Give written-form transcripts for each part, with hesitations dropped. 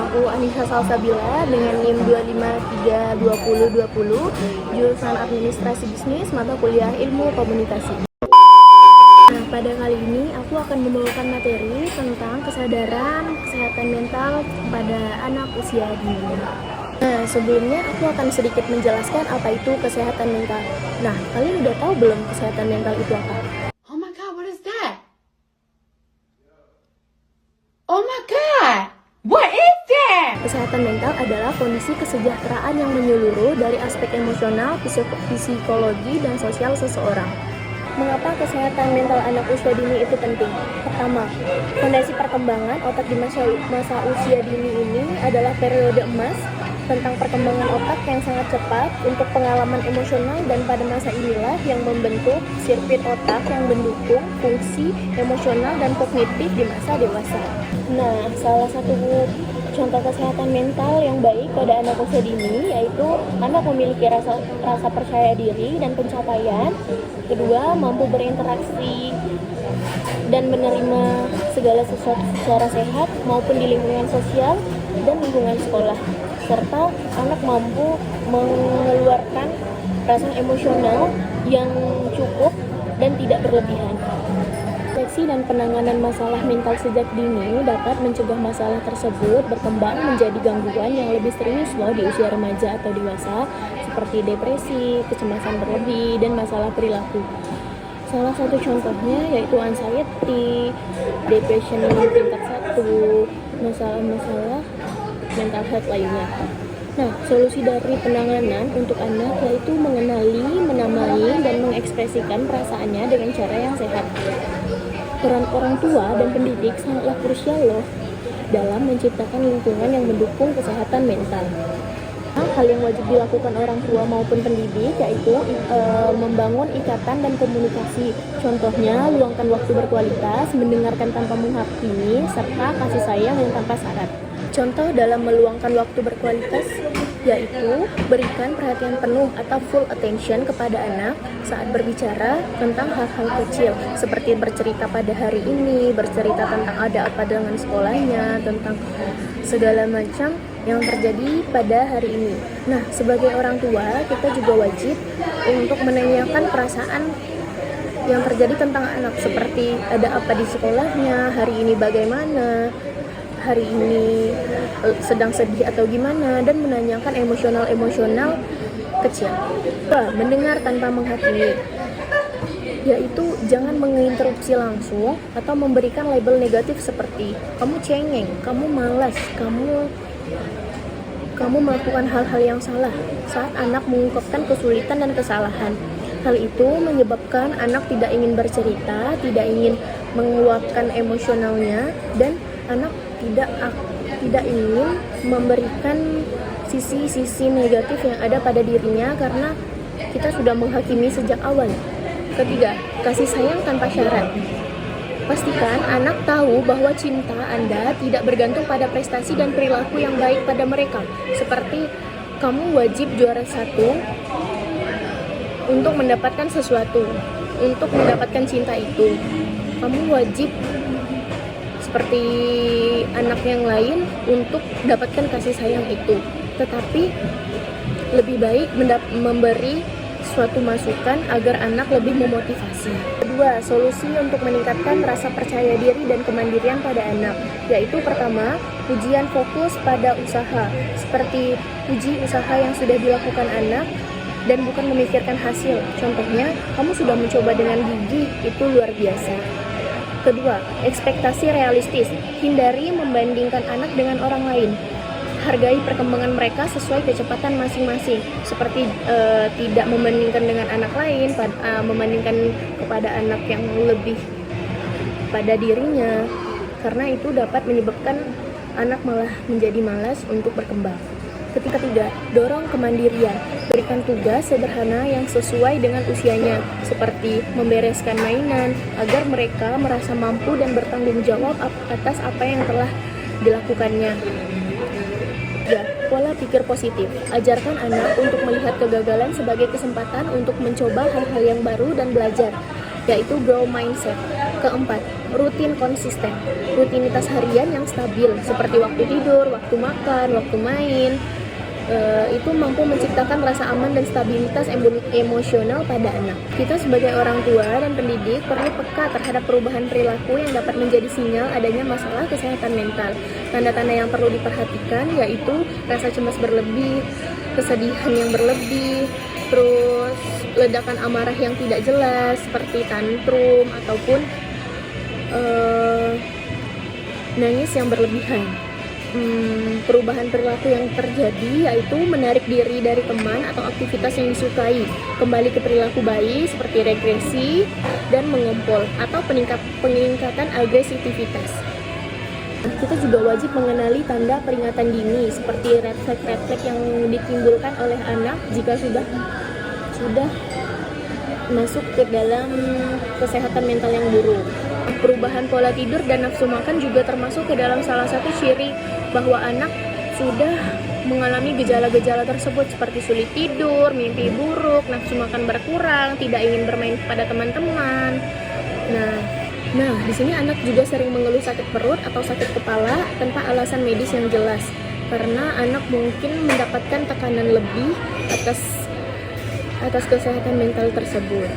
Aku Anissa Salsabila dengan NIM 2532020, jurusan Administrasi Bisnis, mata kuliah Ilmu Komunikasi. Nah, pada kali ini aku akan membawakan materi tentang kesadaran kesehatan mental pada anak usia dini. Nah, sebelumnya aku akan sedikit menjelaskan apa itu kesehatan mental. Nah, kalian udah tahu belum kesehatan mental itu apa? Oh my god, what is that? Oh my god, what is that? Kesehatan mental adalah kondisi kesejahteraan yang menyeluruh dari aspek emosional, psikologi, dan sosial seseorang. Mengapa kesehatan mental anak usia dini itu penting? Pertama, fondasi perkembangan otak di masa usia dini ini adalah periode emas tentang perkembangan otak yang sangat cepat untuk pengalaman emosional, dan pada masa inilah yang membentuk sirkuit otak yang mendukung fungsi emosional dan kognitif di masa dewasa. Nah, salah satu contoh kesehatan mental yang baik pada anak usia dini yaitu anak memiliki rasa percaya diri dan pencapaian. Kedua, mampu berinteraksi dan menerima segala sesuatu secara sehat maupun di lingkungan sosial dan lingkungan sekolah, serta anak mampu mengeluarkan perasaan emosional yang cukup dan tidak berlebihan. Deteksi dan penanganan masalah mental sejak dini dapat mencegah masalah tersebut berkembang menjadi gangguan yang lebih serius di usia remaja atau dewasa, seperti depresi, kecemasan berlebih, dan masalah perilaku. Salah satu contohnya yaitu anxiety, depression tingkat 1, masalah-masalah mental health lainnya. Nah, solusi dari penanganan untuk anak yaitu mengenali, menamai, dan mengekspresikan perasaannya dengan cara yang sehat. Peran orang tua dan pendidik sangatlah krusial dalam menciptakan lingkungan yang mendukung kesehatan mental. Hal yang wajib dilakukan orang tua maupun pendidik yaitu membangun ikatan dan komunikasi. Contohnya, luangkan waktu berkualitas, mendengarkan tanpa menghakimi, serta kasih sayang yang tanpa syarat. Contoh dalam meluangkan waktu berkualitas yaitu berikan perhatian penuh atau full attention kepada anak saat berbicara tentang hal-hal kecil seperti bercerita pada hari ini, bercerita tentang ada apa dengan sekolahnya, tentang segala macam yang terjadi pada hari ini. Nah, sebagai orang tua, kita juga wajib untuk menanyakan perasaan yang terjadi tentang anak, seperti ada apa di sekolahnya, hari ini bagaimana, hari ini sedang sedih atau gimana, dan menanyakan emosional kecil. Mendengar tanpa menghakimi, yaitu jangan menginterupsi langsung atau memberikan label negatif seperti kamu cengeng, kamu malas, kamu melakukan hal-hal yang salah saat anak mengungkapkan kesulitan dan kesalahan. Hal itu menyebabkan anak tidak ingin bercerita, tidak ingin mengeluapkan emosionalnya, dan anak tidak ingin memberikan sisi-sisi negatif yang ada pada dirinya karena kita sudah menghakimi sejak awal. Ketiga, kasih sayang tanpa syarat. Pastikan anak tahu bahwa cinta Anda tidak bergantung pada prestasi dan perilaku yang baik pada mereka. Seperti kamu wajib juara 1 untuk mendapatkan sesuatu, untuk mendapatkan cinta itu. Kamu wajib seperti anak yang lain untuk mendapatkan kasih sayang itu. Tetapi lebih baik memberi suatu masukan agar anak lebih memotivasi. Kedua, solusi untuk meningkatkan rasa percaya diri dan kemandirian pada anak, yaitu pertama, pujian fokus pada usaha, seperti puji usaha yang sudah dilakukan anak dan bukan memikirkan hasil. Contohnya, kamu sudah mencoba dengan gigi, itu luar biasa. Kedua, ekspektasi realistis. Hindari membandingkan anak dengan orang lain. Hargai perkembangan mereka sesuai kecepatan masing-masing. Seperti tidak membandingkan dengan anak lain, membandingkan kepada anak yang lebih pada dirinya. Karena itu dapat menyebabkan anak malah menjadi malas untuk berkembang. Ketiga, dorong kemandirian. Berikan tugas sederhana yang sesuai dengan usianya, seperti membereskan mainan, agar mereka merasa mampu dan bertanggung jawab atas apa yang telah dilakukannya. Pola pikir positif. Ajarkan anak untuk melihat kegagalan sebagai kesempatan untuk mencoba hal-hal yang baru dan belajar, yaitu grow mindset. Keempat, rutin konsisten. Rutinitas harian yang stabil seperti waktu tidur, waktu makan, waktu main, itu mampu menciptakan rasa aman dan stabilitas emosional pada anak. Kita sebagai orang tua dan pendidik perlu peka terhadap perubahan perilaku yang dapat menjadi sinyal adanya masalah kesehatan mental. Tanda-tanda yang perlu diperhatikan yaitu rasa cemas berlebih, kesedihan yang berlebih, terus ledakan amarah yang tidak jelas seperti tantrum ataupun nangis yang berlebihan. Perubahan perilaku yang terjadi yaitu menarik diri dari teman atau aktivitas yang disukai, kembali ke perilaku bayi seperti regresi dan mengompol atau peningkatan agresivitas. Kita juga wajib mengenali tanda peringatan dini seperti red flag yang ditimbulkan oleh anak jika sudah masuk ke dalam kesehatan mental yang buruk. Perubahan pola tidur dan nafsu makan juga termasuk ke dalam salah satu ciri bahwa anak sudah mengalami gejala-gejala tersebut seperti sulit tidur, mimpi buruk, nafsu makan berkurang, tidak ingin bermain kepada teman-teman. Nah, di sini anak juga sering mengeluh sakit perut atau sakit kepala tanpa alasan medis yang jelas, karena anak mungkin mendapatkan tekanan lebih atas kesehatan mental tersebut.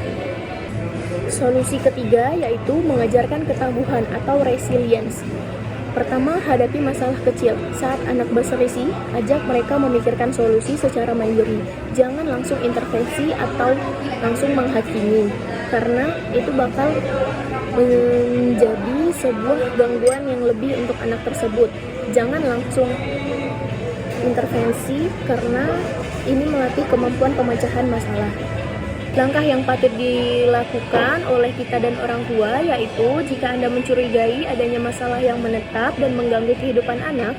Solusi ketiga yaitu mengajarkan ketangguhan atau resilience. Pertama, hadapi masalah kecil. Saat anak berselisih, ajak mereka memikirkan solusi secara mandiri. Jangan langsung intervensi atau langsung menghakimi, karena itu bakal menjadi sebuah gangguan yang lebih untuk anak tersebut. Jangan langsung intervensi karena ini melatih kemampuan pemecahan masalah. Langkah yang patut dilakukan oleh kita dan orang tua yaitu jika Anda mencurigai adanya masalah yang menetap dan mengganggu kehidupan anak,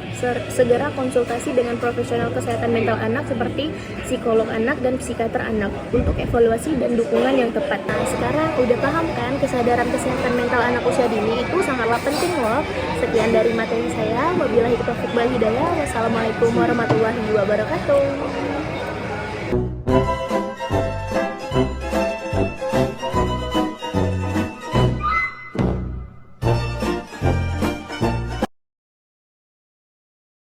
segera konsultasi dengan profesional kesehatan mental anak seperti psikolog anak dan psikiater anak untuk evaluasi dan dukungan yang tepat. Nah, sekarang udah paham kan kesadaran kesehatan mental anak usia dini itu sangatlah penting loh. Sekian dari materi saya. Wabillahi taufiq wal hidayah. Wassalamualaikum warahmatullahi wabarakatuh.